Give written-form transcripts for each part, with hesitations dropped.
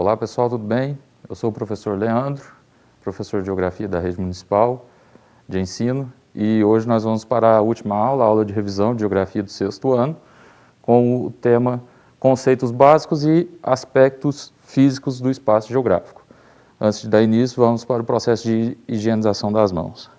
Olá pessoal, tudo bem? Eu sou o professor Leandro, professor de Geografia da Rede Municipal de Ensino, e hoje nós vamos para a última aula, a aula de revisão de Geografia do sexto ano, com o tema Conceitos Básicos e Aspectos Físicos do Espaço Geográfico. Antes de dar início, vamos para o processo de higienização das mãos.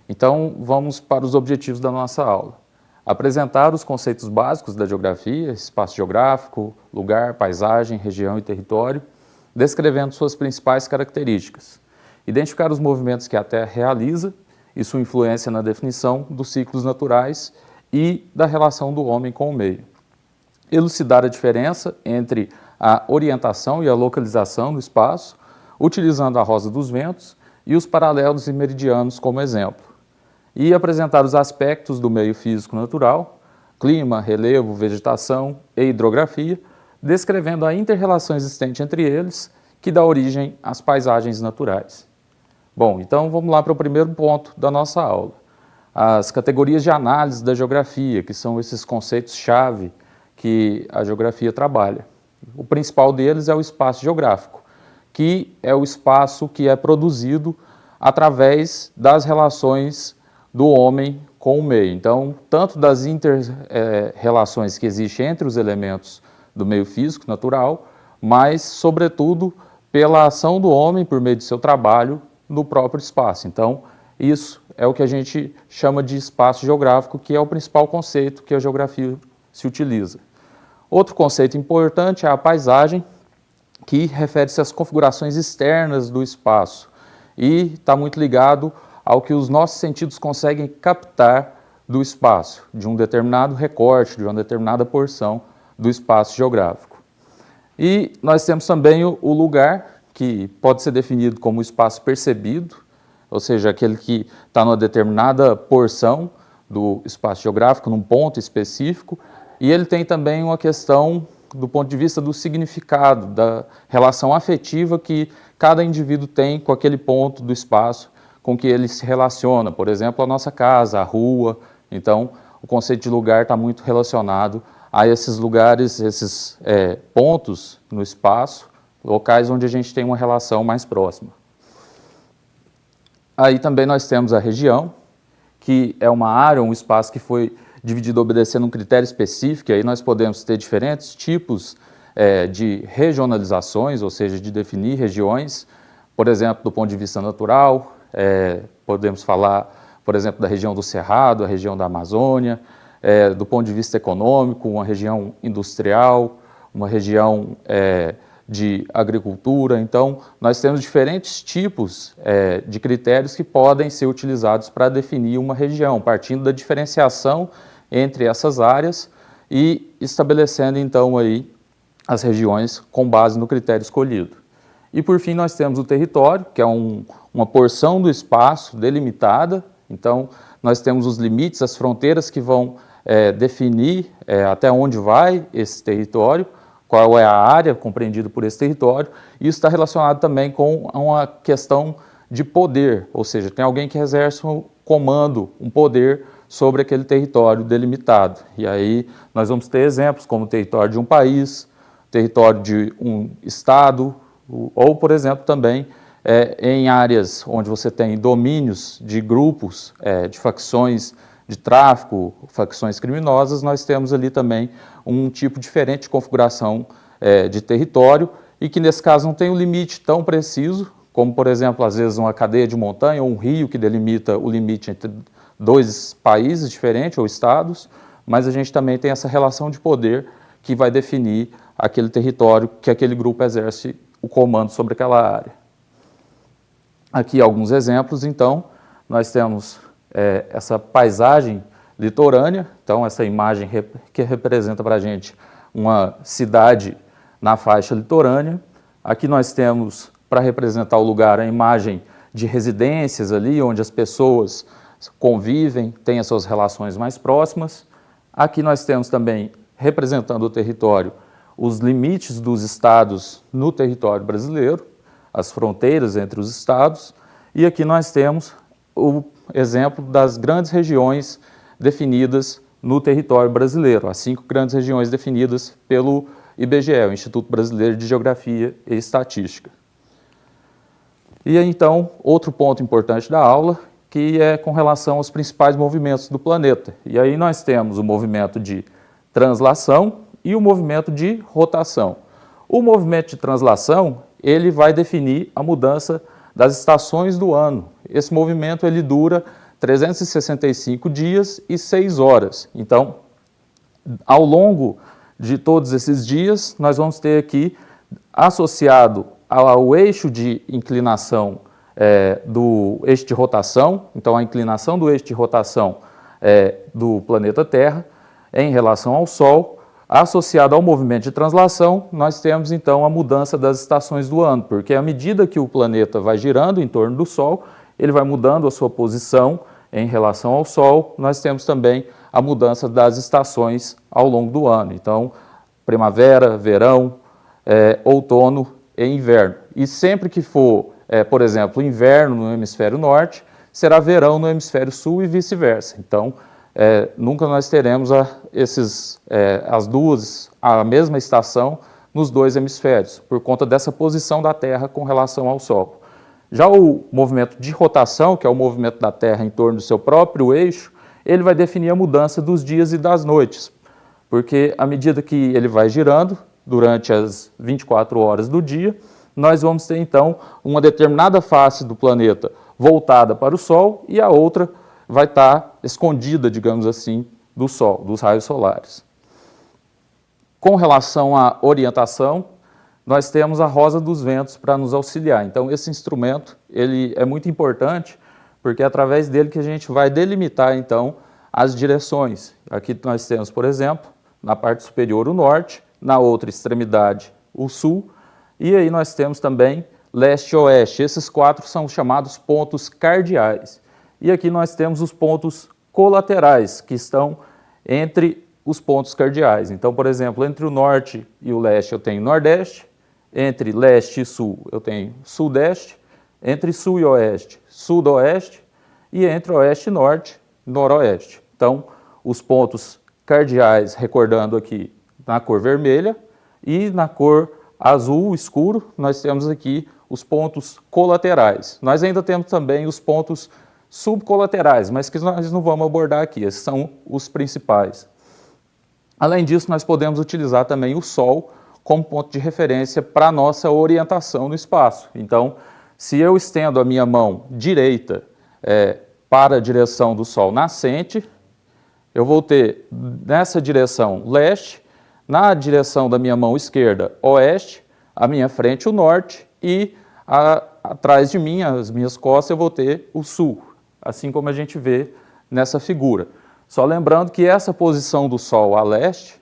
Então, vamos para os objetivos da nossa aula. Apresentar os conceitos básicos da geografia, espaço geográfico, lugar, paisagem, região e território, descrevendo suas principais características. Identificar os movimentos que a Terra realiza e sua influência na definição dos ciclos naturais e da relação do homem com o meio. Elucidar a diferença entre a orientação e a localização do espaço, utilizando a rosa dos ventos e os paralelos e meridianos como exemplo. E apresentar os aspectos do meio físico natural, clima, relevo, vegetação e hidrografia, descrevendo a inter-relação existente entre eles, que dá origem às paisagens naturais. Bom, então vamos lá para o primeiro ponto da nossa aula. As categorias de análise da geografia, que são esses conceitos-chave que a geografia trabalha. O principal deles é o espaço geográfico, que é o espaço que é produzido através das relações do homem com o meio. Então, tanto das inter-relações que existem entre os elementos do meio físico natural, mas, sobretudo, pela ação do homem por meio de seu trabalho no próprio espaço. Então, isso é o que a gente chama de espaço geográfico, que é o principal conceito que a geografia se utiliza. Outro conceito importante é a paisagem, que refere-se às configurações externas do espaço e está muito ligado ao que os nossos sentidos conseguem captar do espaço, de um determinado recorte, de uma determinada porção do espaço geográfico. E nós temos também o lugar, que pode ser definido como o espaço percebido, ou seja, aquele que está numa determinada porção do espaço geográfico, num ponto específico, e ele tem também uma questão do ponto de vista do significado, da relação afetiva que cada indivíduo tem com aquele ponto do espaço com que ele se relaciona, por exemplo, a nossa casa, a rua. Então, o conceito de lugar está muito relacionado a esses lugares, esses pontos no espaço, locais onde a gente tem uma relação mais próxima. Aí também nós temos a região, que é uma área, um espaço que foi dividido obedecendo um critério específico, e aí nós podemos ter diferentes tipos de regionalizações, ou seja, de definir regiões, por exemplo, do ponto de vista natural. Podemos falar, por exemplo, da região do Cerrado, a região da Amazônia, do ponto de vista econômico, uma região industrial, uma região de agricultura. Então, nós temos diferentes tipos de critérios que podem ser utilizados para definir uma região, partindo da diferenciação entre essas áreas e estabelecendo, então, aí as regiões com base no critério escolhido. E, por fim, nós temos o território, que é uma porção do espaço delimitada. Então, nós temos os limites, as fronteiras que vão definir até onde vai esse território, qual é a área compreendida por esse território. Isso está relacionado também com uma questão de poder, ou seja, tem alguém que exerce um comando, um poder sobre aquele território delimitado. E aí nós vamos ter exemplos como o território de um país, território de um estado, ou, por exemplo, também em áreas onde você tem domínios de grupos, de facções de tráfico, facções criminosas, nós temos ali também um tipo diferente de configuração de território e que, nesse caso, não tem um limite tão preciso, como, por exemplo, às vezes uma cadeia de montanha ou um rio que delimita o limite entre dois países diferentes ou estados, mas a gente também tem essa relação de poder que vai definir aquele território que aquele grupo exerce o comando sobre aquela área. Aqui alguns exemplos, então, nós temos essa paisagem litorânea, então essa imagem que representa para a gente uma cidade na faixa litorânea. Aqui nós temos, para representar o lugar, a imagem de residências ali, onde as pessoas convivem, têm as suas relações mais próximas. Aqui nós temos também, representando o território, os limites dos estados no território brasileiro, as fronteiras entre os estados, e aqui nós temos o exemplo das grandes regiões definidas no território brasileiro, as 5 grandes regiões definidas pelo IBGE, o Instituto Brasileiro de Geografia e Estatística. E então, outro ponto importante da aula, que é com relação aos principais movimentos do planeta. E aí nós temos o movimento de translação e o movimento de rotação. O movimento de translação, ele vai definir a mudança das estações do ano. Esse movimento ele dura 365 dias e 6 horas. Então, ao longo de todos esses dias, nós vamos ter aqui, associado ao eixo de inclinação do eixo de rotação, então a inclinação do eixo de rotação do planeta Terra em relação ao Sol, associado ao movimento de translação, nós temos então a mudança das estações do ano, porque à medida que o planeta vai girando em torno do Sol, ele vai mudando a sua posição em relação ao Sol, nós temos também a mudança das estações ao longo do ano. Então, primavera, verão, outono e inverno. E sempre que for, por exemplo, inverno no hemisfério norte, será verão no hemisfério sul e vice-versa. Então, nunca nós teremos a mesma estação nos 2 hemisférios, por conta dessa posição da Terra com relação ao Sol. Já o movimento de rotação, que é o movimento da Terra em torno do seu próprio eixo, ele vai definir a mudança dos dias e das noites, porque à medida que ele vai girando, durante as 24 horas do dia, nós vamos ter então uma determinada face do planeta voltada para o Sol e a outra vai estar escondida, digamos assim, do Sol, dos raios solares. Com relação à orientação, nós temos a rosa dos ventos para nos auxiliar. Então, esse instrumento ele é muito importante, porque é através dele que a gente vai delimitar, então, as direções. Aqui nós temos, por exemplo, na parte superior o norte, na outra extremidade o sul, e aí nós temos também leste e oeste. Esses 4 são chamados pontos cardeais. E aqui nós temos os pontos colaterais, que estão entre os pontos cardeais. Então, por exemplo, entre o norte e o leste eu tenho nordeste, entre leste e sul eu tenho sudeste, entre sul e oeste, sudoeste, e entre oeste e norte, noroeste. Então, os pontos cardeais, recordando aqui, na cor vermelha, e na cor azul escuro, nós temos aqui os pontos colaterais. Nós ainda temos também os pontos subcolaterais, mas que nós não vamos abordar aqui, esses são os principais. Além disso, nós podemos utilizar também o Sol como ponto de referência para a nossa orientação no espaço. Então, se eu estendo a minha mão direita para a direção do Sol nascente, eu vou ter nessa direção leste, na direção da minha mão esquerda oeste, à minha frente o norte e atrás de mim, as minhas costas, eu vou ter o sul, assim como a gente vê nessa figura. Só lembrando que essa posição do Sol a leste,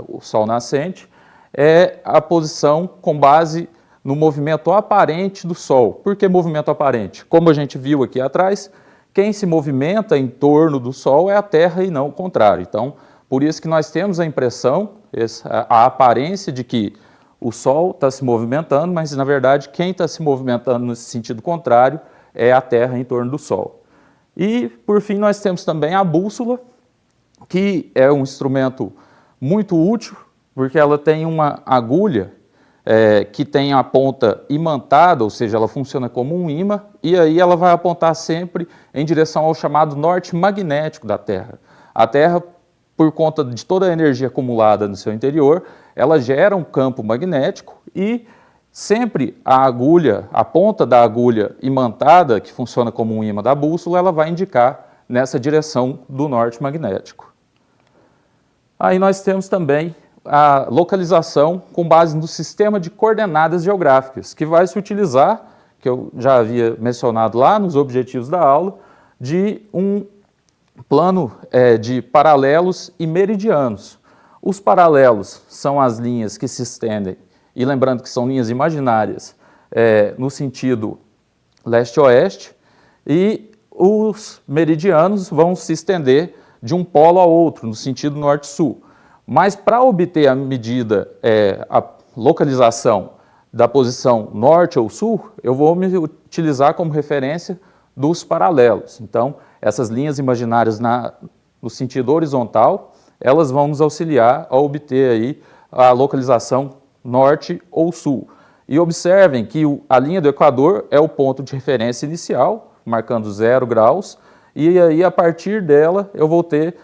o Sol nascente, é a posição com base no movimento aparente do Sol. Por que movimento aparente? Como a gente viu aqui atrás, quem se movimenta em torno do Sol é a Terra e não o contrário. Então, por isso que nós temos a impressão, a aparência de que o Sol está se movimentando, mas na verdade quem está se movimentando nesse sentido contrário é a Terra em torno do Sol. E, por fim, nós temos também a bússola, que é um instrumento muito útil, porque ela tem uma agulha que tem a ponta imantada, ou seja, ela funciona como um ímã, e aí ela vai apontar sempre em direção ao chamado norte magnético da Terra. A Terra, por conta de toda a energia acumulada no seu interior, ela gera um campo magnético e sempre a agulha, a ponta da agulha imantada, que funciona como um ímã da bússola, ela vai indicar nessa direção do norte magnético. Aí nós temos também a localização com base no sistema de coordenadas geográficas, que vai se utilizar, que eu já havia mencionado lá nos objetivos da aula, de um plano de paralelos e meridianos. Os paralelos são as linhas que se estendem, e lembrando que são linhas imaginárias, no sentido leste-oeste, e os meridianos vão se estender de um polo a outro, no sentido norte-sul. Mas para obter a medida, a localização da posição norte ou sul, eu vou me utilizar como referência dos paralelos. Então, essas linhas imaginárias no sentido horizontal, elas vão nos auxiliar a obter aí a localização norte ou sul. E observem que a linha do Equador é o ponto de referência inicial, marcando 0 graus, e aí a partir dela eu vou ter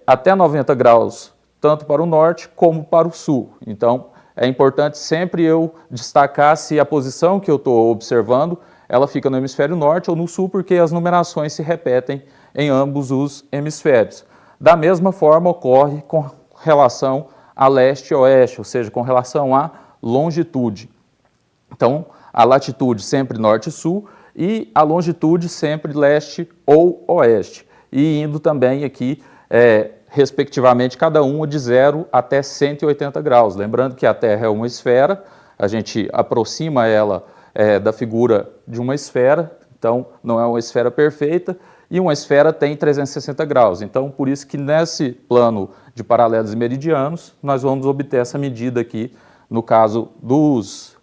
até 90 graus, tanto para o norte como para o sul. Então, é importante sempre eu destacar se a posição que eu estou observando, ela fica no hemisfério norte ou no sul, porque as numerações se repetem em ambos os hemisférios. Da mesma forma ocorre com relação a leste e oeste, ou seja, com relação à longitude. Então, a latitude sempre norte e sul e a longitude sempre leste ou oeste. E indo também aqui, respectivamente, cada uma de 0 até 180 graus. Lembrando que a Terra é uma esfera, a gente aproxima ela da figura de uma esfera, então não é uma esfera perfeita, e uma esfera tem 360 graus. Então, por isso que nesse plano de paralelos e meridianos, nós vamos obter essa medida aqui, no caso dos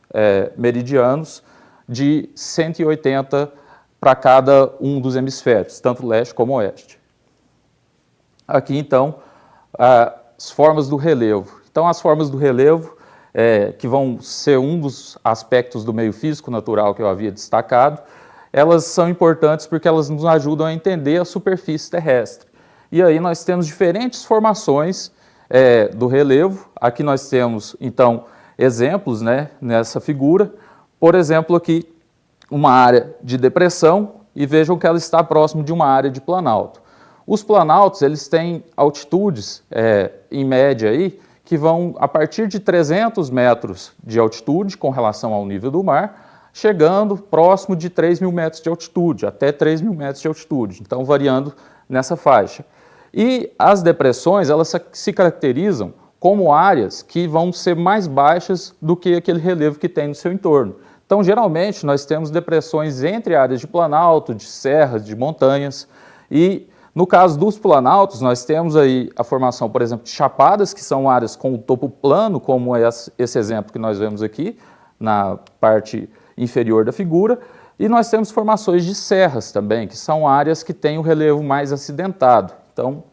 meridianos, de 180 para cada um dos hemisférios, tanto leste como oeste. Aqui, então, as formas do relevo. Então, as formas do relevo, que vão ser um dos aspectos do meio físico natural que eu havia destacado, elas são importantes porque elas nos ajudam a entender a superfície terrestre. E aí nós temos diferentes formações do relevo. Aqui nós temos, então, exemplos, né, nessa figura. Por exemplo, aqui, uma área de depressão, e vejam que ela está próximo de uma área de planalto. Os planaltos, eles têm altitudes, em média, aí, que vão a partir de 300 metros de altitude com relação ao nível do mar, chegando próximo de 3.000 metros de altitude, até 3.000 metros de altitude, então variando nessa faixa. E as depressões, elas se caracterizam como áreas que vão ser mais baixas do que aquele relevo que tem no seu entorno. Então, geralmente, nós temos depressões entre áreas de planalto, de serras, de montanhas, e no caso dos planaltos, nós temos aí a formação, por exemplo, de chapadas, que são áreas com o topo plano, como esse exemplo que nós vemos aqui, na parte inferior da figura, e nós temos formações de serras também, que são áreas que têm o relevo mais acidentado. Então,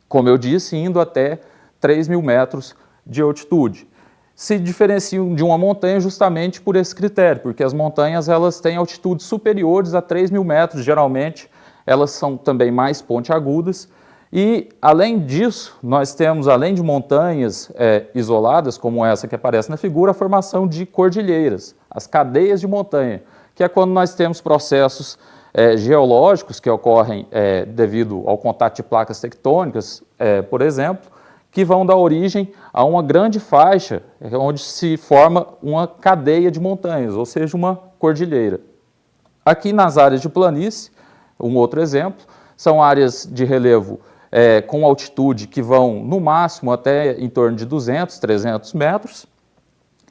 como eu disse, indo até 3.000 metros de altitude. Se diferenciam de uma montanha justamente por esse critério, porque as montanhas elas têm altitudes superiores a 3.000 metros, geralmente elas são também mais pontiagudas, e além disso, nós temos, além de montanhas isoladas, como essa que aparece na figura, a formação de cordilheiras, as cadeias de montanha, que é quando nós temos processos geológicos que ocorrem devido ao contato de placas tectônicas, por exemplo, que vão dar origem a uma grande faixa, onde se forma uma cadeia de montanhas, ou seja, uma cordilheira. Aqui nas áreas de planície, um outro exemplo, são áreas de relevo com altitude que vão no máximo até em torno de 200, 300 metros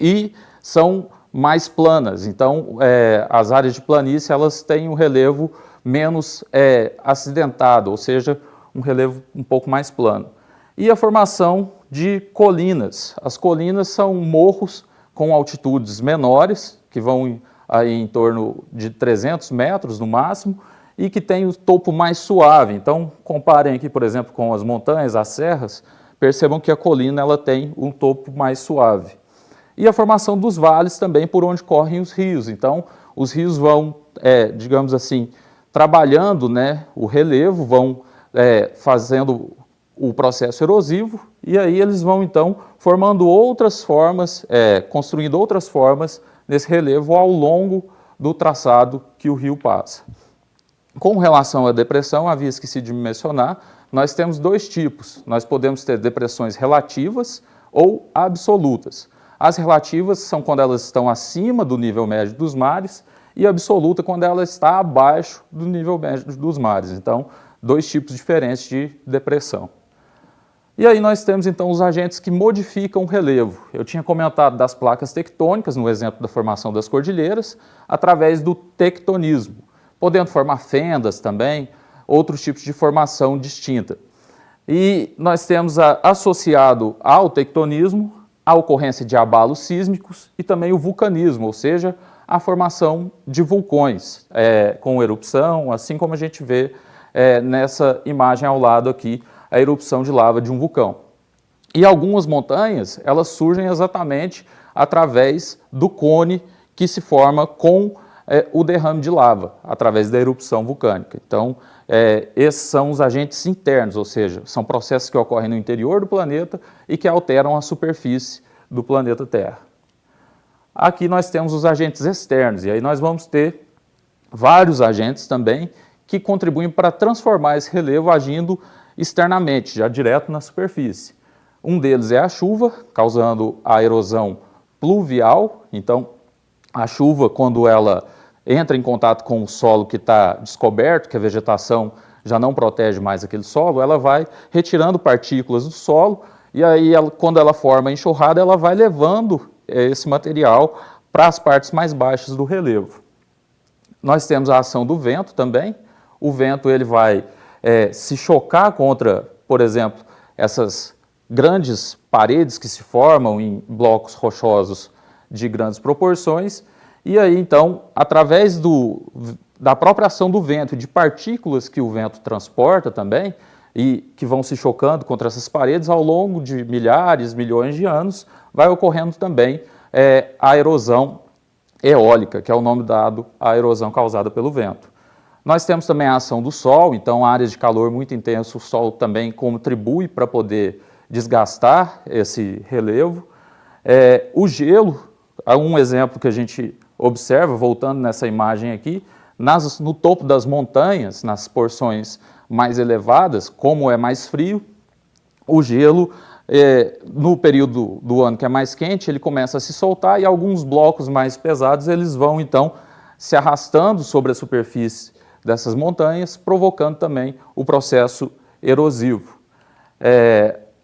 e são mais planas. Então, as áreas de planície elas têm um relevo menos acidentado, ou seja, um relevo um pouco mais plano. E a formação de colinas. As colinas são morros com altitudes menores, que vão aí em torno de 300 metros no máximo, e que tem o topo mais suave. Então, comparem aqui, por exemplo, com as montanhas, as serras, percebam que a colina ela tem um topo mais suave. E a formação dos vales também por onde correm os rios. Então, os rios vão, digamos assim, trabalhando, né, o relevo, vão fazendo o processo erosivo, e aí eles vão, então, formando outras formas, construindo outras formas nesse relevo ao longo do traçado que o rio passa. Com relação à depressão, havia esquecido de mencionar, nós temos dois tipos. Nós podemos ter depressões relativas ou absolutas. As relativas são quando elas estão acima do nível médio dos mares e a absoluta quando ela está abaixo do nível médio dos mares. Então, dois tipos diferentes de depressão. E aí nós temos então os agentes que modificam o relevo. Eu tinha comentado das placas tectônicas, no exemplo da formação das cordilheiras, através do tectonismo, podendo formar fendas também, outros tipos de formação distinta. E nós temos associado ao tectonismo a ocorrência de abalos sísmicos e também o vulcanismo, ou seja, a formação de vulcões com erupção, assim como a gente vê nessa imagem ao lado aqui, a erupção de lava de um vulcão. E algumas montanhas, elas surgem exatamente através do cone que se forma com o derrame de lava, através da erupção vulcânica. Então, esses são os agentes internos, ou seja, são processos que ocorrem no interior do planeta e que alteram a superfície do planeta Terra. Aqui nós temos os agentes externos, e aí nós vamos ter vários agentes também que contribuem para transformar esse relevo agindo externamente, já direto na superfície. Um deles é a chuva, causando a erosão pluvial. Então, a chuva, quando ela entra em contato com o solo que está descoberto, que a vegetação já não protege mais aquele solo, ela vai retirando partículas do solo, e aí, quando ela forma a enxurrada, ela vai levando esse material para as partes mais baixas do relevo. Nós temos a ação do vento também. O vento ele vai se chocar contra, por exemplo, essas grandes paredes que se formam em blocos rochosos de grandes proporções, e aí então, através da própria ação do vento, de partículas que o vento transporta também, e que vão se chocando contra essas paredes ao longo de milhares, milhões de anos, vai ocorrendo também a erosão eólica, que é o nome dado à erosão causada pelo vento. Nós temos também a ação do sol, então áreas de calor muito intenso, o sol também contribui para poder desgastar esse relevo. O gelo, um exemplo que a gente observa, voltando nessa imagem aqui, no topo das montanhas, nas porções mais elevadas, como é mais frio, o gelo, no período do ano que é mais quente, ele começa a se soltar e alguns blocos mais pesados, eles vão então se arrastando sobre a superfície dessas montanhas, provocando também o processo erosivo.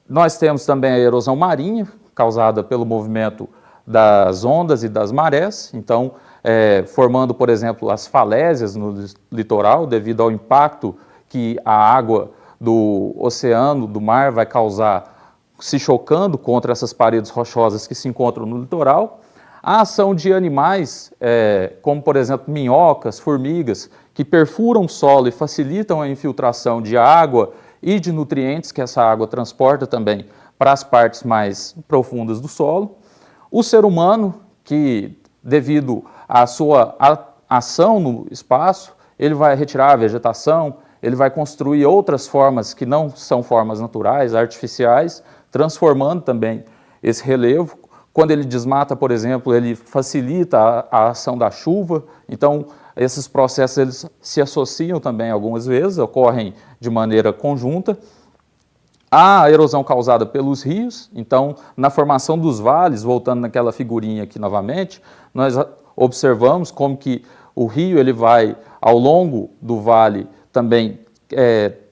Nós temos também a erosão marinha, causada pelo movimento das ondas e das marés, então formando, por exemplo, as falésias no litoral, devido ao impacto que a água do oceano, do mar, vai causar, se chocando contra essas paredes rochosas que se encontram no litoral. A ação de animais, como por exemplo minhocas, formigas, que perfuram o solo e facilitam a infiltração de água e de nutrientes que essa água transporta também para as partes mais profundas do solo. O ser humano, que devido à sua ação no espaço, ele vai retirar a vegetação, ele vai construir outras formas que não são formas naturais, artificiais, transformando também esse relevo. Quando ele desmata, por exemplo, ele facilita a ação da chuva, então esses processos eles se associam também algumas vezes, ocorrem de maneira conjunta. A erosão causada pelos rios, então na formação dos vales, voltando naquela figurinha aqui novamente, nós observamos como que o rio ele vai ao longo do vale também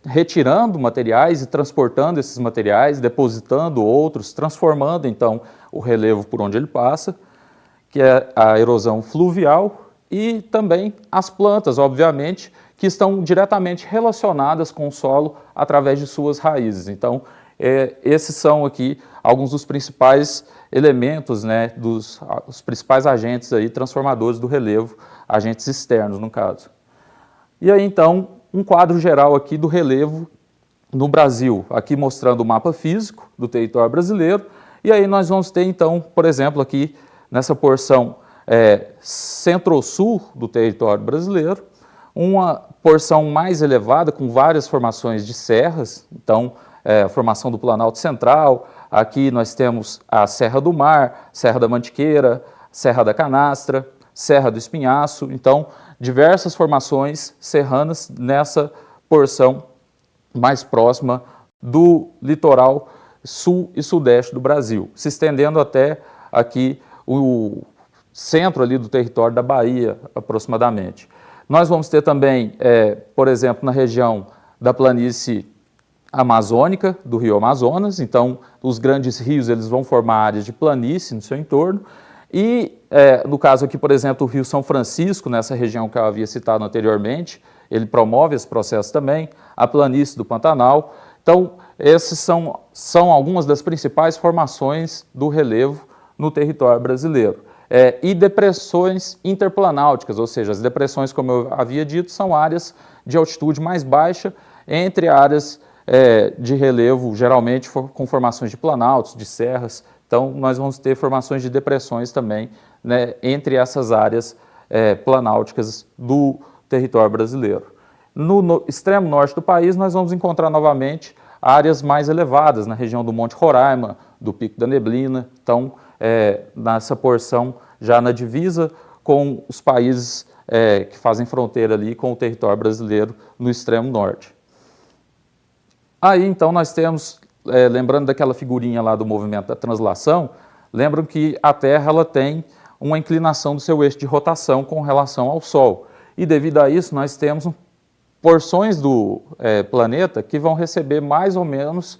retirando materiais e transportando esses materiais, depositando outros, transformando então o relevo por onde ele passa, que é a erosão fluvial, e também as plantas, obviamente, que estão diretamente relacionadas com o solo através de suas raízes. Então, esses são aqui alguns dos principais elementos, né, os principais agentes aí, transformadores do relevo, agentes externos, no caso. E aí, então, um quadro geral aqui do relevo no Brasil, aqui mostrando o mapa físico do território brasileiro, e aí nós vamos ter, então, por exemplo, aqui nessa porção centro-sul do território brasileiro, uma porção mais elevada com várias formações de serras, então a formação do Planalto Central, aqui nós temos a Serra do Mar, Serra da Mantiqueira, Serra da Canastra, Serra do Espinhaço, então diversas formações serranas nessa porção mais próxima do litoral sul e sudeste do Brasil, se estendendo até aqui o centro ali do território da Bahia, aproximadamente. Nós vamos ter também, por exemplo, na região da planície amazônica do rio Amazonas, então os grandes rios eles vão formar áreas de planície no seu entorno, e no caso aqui, por exemplo, o rio São Francisco, nessa região que eu havia citado anteriormente, ele promove esse processo também, a planície do Pantanal. Então, essas são algumas das principais formações do relevo no território brasileiro. E depressões interplanáuticas, ou seja, as depressões, como eu havia dito, são áreas de altitude mais baixa entre áreas de relevo, geralmente com formações de planaltos, de serras. Então, nós vamos ter formações de depressões também, né, entre essas áreas planáuticas do território brasileiro. No extremo norte do país, nós vamos encontrar novamente áreas mais elevadas, na região do Monte Roraima, do Pico da Neblina, então, nessa porção já na divisa com os países que fazem fronteira ali com o território brasileiro no extremo norte. Aí, então, nós temos, lembrando daquela figurinha lá do movimento da translação, lembram que a Terra ela tem uma inclinação do seu eixo de rotação com relação ao Sol. E devido a isso, nós temos porções do planeta que vão receber mais ou menos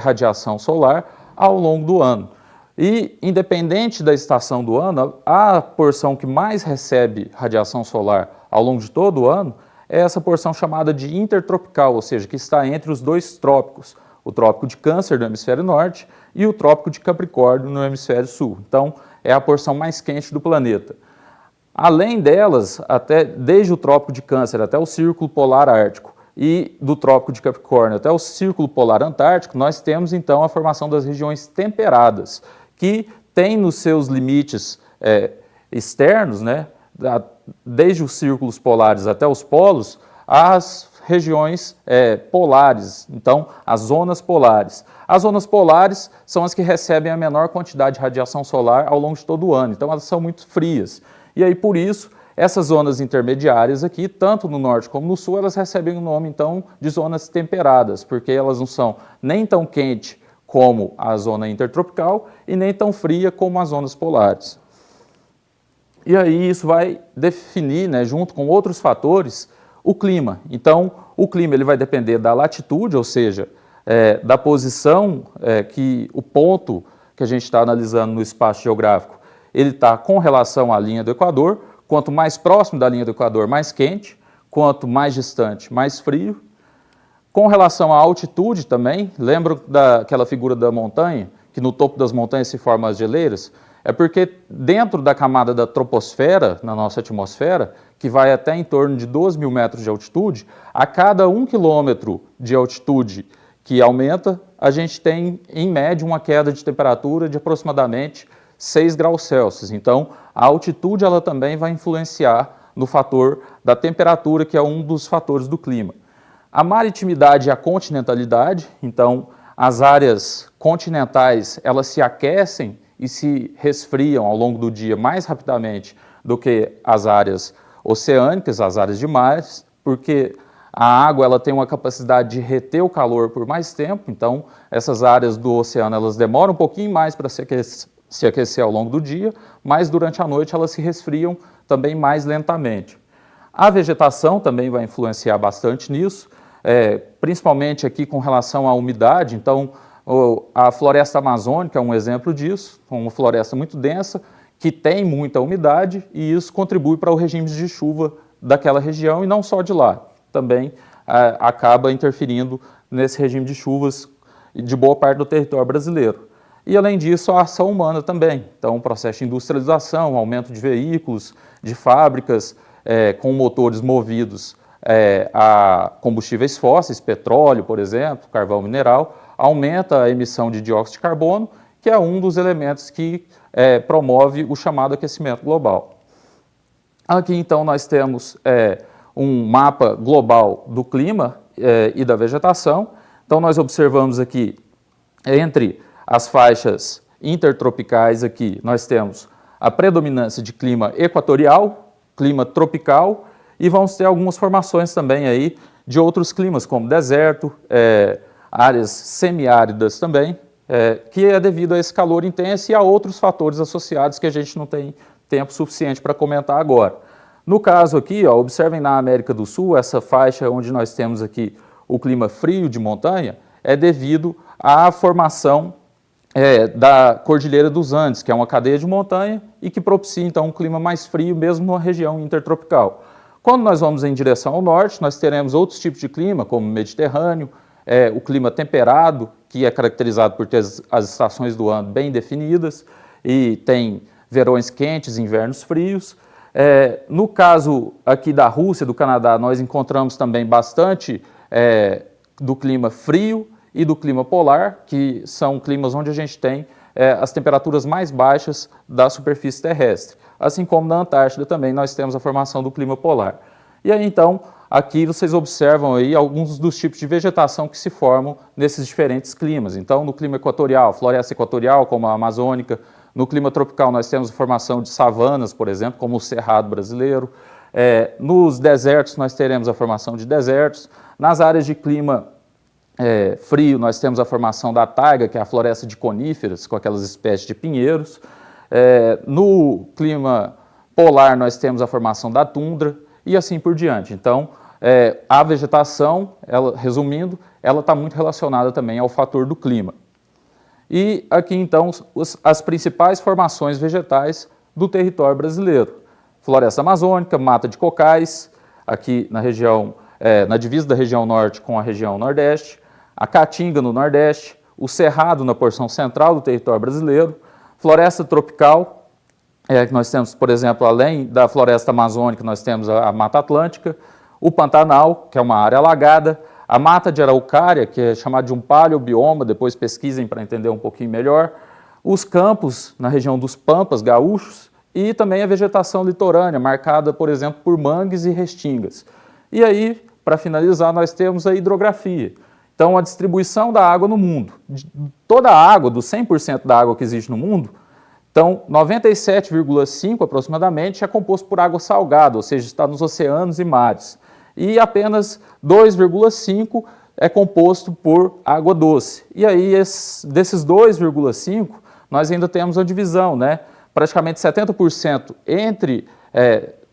radiação solar ao longo do ano. E, independente da estação do ano, a porção que mais recebe radiação solar ao longo de todo o ano é essa porção chamada de intertropical, ou seja, que está entre os dois trópicos, o trópico de Câncer no hemisfério norte e o trópico de Capricórnio no hemisfério sul. Então, é a porção mais quente do planeta. Além delas, desde o trópico de Câncer até o Círculo Polar Ártico e do trópico de Capricórnio até o Círculo Polar Antártico, nós temos então a formação das regiões temperadas, que tem nos seus limites externos, né, desde os círculos polares até os polos, as regiões polares, então as zonas polares. As zonas polares são as que recebem a menor quantidade de radiação solar ao longo de todo o ano, então elas são muito frias. E aí, por isso, essas zonas intermediárias aqui, tanto no norte como no sul, elas recebem o nome, então, de zonas temperadas, porque elas não são nem tão quentes como a zona intertropical e nem tão fria como as zonas polares. E aí isso vai definir, né, junto com outros fatores, o clima. Então, o clima ele vai depender da latitude, ou seja, da posição que o ponto que a gente está analisando no espaço geográfico, ele está com relação à linha do Equador. Quanto mais próximo da linha do Equador, mais quente. Quanto mais distante, mais frio. Com relação à altitude também, lembram daquela figura da montanha, que no topo das montanhas se formam as geleiras? É porque dentro da camada da troposfera, na nossa atmosfera, que vai até em torno de 12.000 metros de altitude, a cada 1 quilômetro de altitude que aumenta, a gente tem, em média, uma queda de temperatura de aproximadamente 6 graus Celsius. Então, a altitude ela também vai influenciar no fator da temperatura, que é um dos fatores do clima. A maritimidade e a continentalidade, então, as áreas continentais, elas se aquecem e se resfriam ao longo do dia mais rapidamente do que as áreas oceânicas, as áreas de mares, porque a água ela tem uma capacidade de reter o calor por mais tempo, então essas áreas do oceano elas demoram um pouquinho mais para se aquecer ao longo do dia, mas durante a noite elas se resfriam também mais lentamente. A vegetação também vai influenciar bastante nisso, principalmente aqui com relação à umidade. Então, a floresta amazônica é um exemplo disso, uma floresta muito densa, que tem muita umidade, e isso contribui para o regime de chuva daquela região, e não só de lá, também acaba interferindo nesse regime de chuvas de boa parte do território brasileiro. E, além disso, a ação humana também. Então, o processo de industrialização, aumento de veículos, de fábricas com motores movidos a combustíveis fósseis, petróleo, por exemplo, carvão mineral, aumenta a emissão de dióxido de carbono, que é um dos elementos que promove o chamado aquecimento global. Aqui, então, nós temos um mapa global do clima e da vegetação. Então, nós observamos aqui, entre as faixas intertropicais aqui, nós temos a predominância de clima equatorial, clima tropical, e vamos ter algumas formações também aí de outros climas, como deserto, áreas semiáridas também, que é devido a esse calor intenso e a outros fatores associados que a gente não tem tempo suficiente para comentar agora. No caso aqui, observem na América do Sul, essa faixa onde nós temos aqui o clima frio de montanha, é devido à formação da Cordilheira dos Andes, que é uma cadeia de montanha e que propicia, então, um clima mais frio, mesmo numa região intertropical. Quando nós vamos em direção ao norte, nós teremos outros tipos de clima, como o Mediterrâneo, o clima temperado, que é caracterizado por ter as estações do ano bem definidas, e tem verões quentes e invernos frios. No caso aqui da Rússia, do Canadá, nós encontramos também bastante do clima frio e do clima polar, que são climas onde a gente tem as temperaturas mais baixas da superfície terrestre. Assim como na Antártida também nós temos a formação do clima polar. E aí então, aqui vocês observam aí alguns dos tipos de vegetação que se formam nesses diferentes climas. Então, no clima equatorial, floresta equatorial, como a amazônica. No clima tropical nós temos a formação de savanas, por exemplo, como o Cerrado brasileiro. Nos desertos nós teremos a formação de desertos. Nas áreas de clima frio, nós temos a formação da taiga, que é a floresta de coníferas, com aquelas espécies de pinheiros. No clima polar, nós temos a formação da tundra e assim por diante. Então, a vegetação, resumindo, ela está muito relacionada também ao fator do clima. E aqui, então, as principais formações vegetais do território brasileiro. Floresta amazônica, mata de cocais, aqui na região, na divisa da região norte com a região nordeste, a caatinga no nordeste, o cerrado na porção central do território brasileiro, floresta tropical, que nós temos, por exemplo, além da floresta amazônica, nós temos a Mata Atlântica, o Pantanal, que é uma área alagada, a mata de araucária, que é chamada de um paleobioma, depois pesquisem para entender um pouquinho melhor, os campos na região dos Pampas gaúchos e também a vegetação litorânea, marcada, por exemplo, por mangues e restingas. E aí, para finalizar, nós temos a hidrografia. Então, a distribuição da água no mundo. Toda a água, dos 100% da água que existe no mundo, então 97,5% aproximadamente é composto por água salgada, ou seja, está nos oceanos e mares. E apenas 2,5% é composto por água doce. E aí, desses 2,5%, nós ainda temos a divisão, né? Praticamente 70%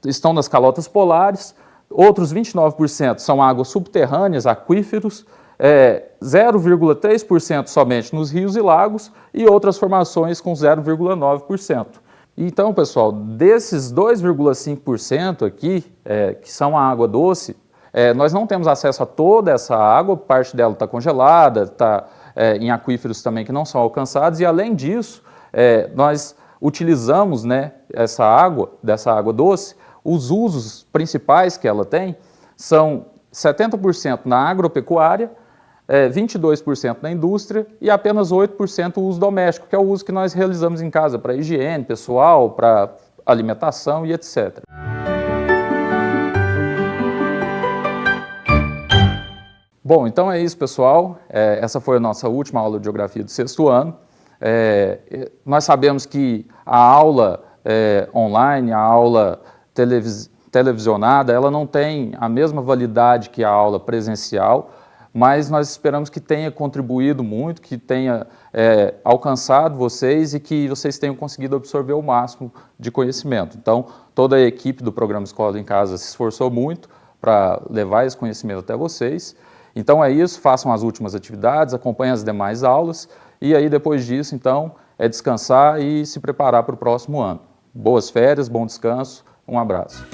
estão nas calotas polares, outros 29% são águas subterrâneas, aquíferos, 0,3% somente nos rios e lagos e outras formações com 0,9%. Então, pessoal, desses 2,5% aqui, que são a água doce, nós não temos acesso a toda essa água, parte dela está congelada, está em aquíferos também que não são alcançados, e além disso, nós utilizamos, né, dessa água doce, os usos principais que ela tem são 70% na agropecuária, 22% na indústria e apenas 8% o uso doméstico, que é o uso que nós realizamos em casa para higiene pessoal, para alimentação e etc. Bom, então é isso, pessoal. Essa foi a nossa última aula de Geografia do sexto ano. Nós sabemos que a aula online, a aula televisionada, ela não tem a mesma validade que a aula presencial, mas nós esperamos que tenha contribuído muito, que tenha alcançado vocês e que vocês tenham conseguido absorver o máximo de conhecimento. Então, toda a equipe do programa Escola em Casa se esforçou muito para levar esse conhecimento até vocês. Então é isso, façam as últimas atividades, acompanhem as demais aulas e aí depois disso, então, é descansar e se preparar para o próximo ano. Boas férias, bom descanso, um abraço.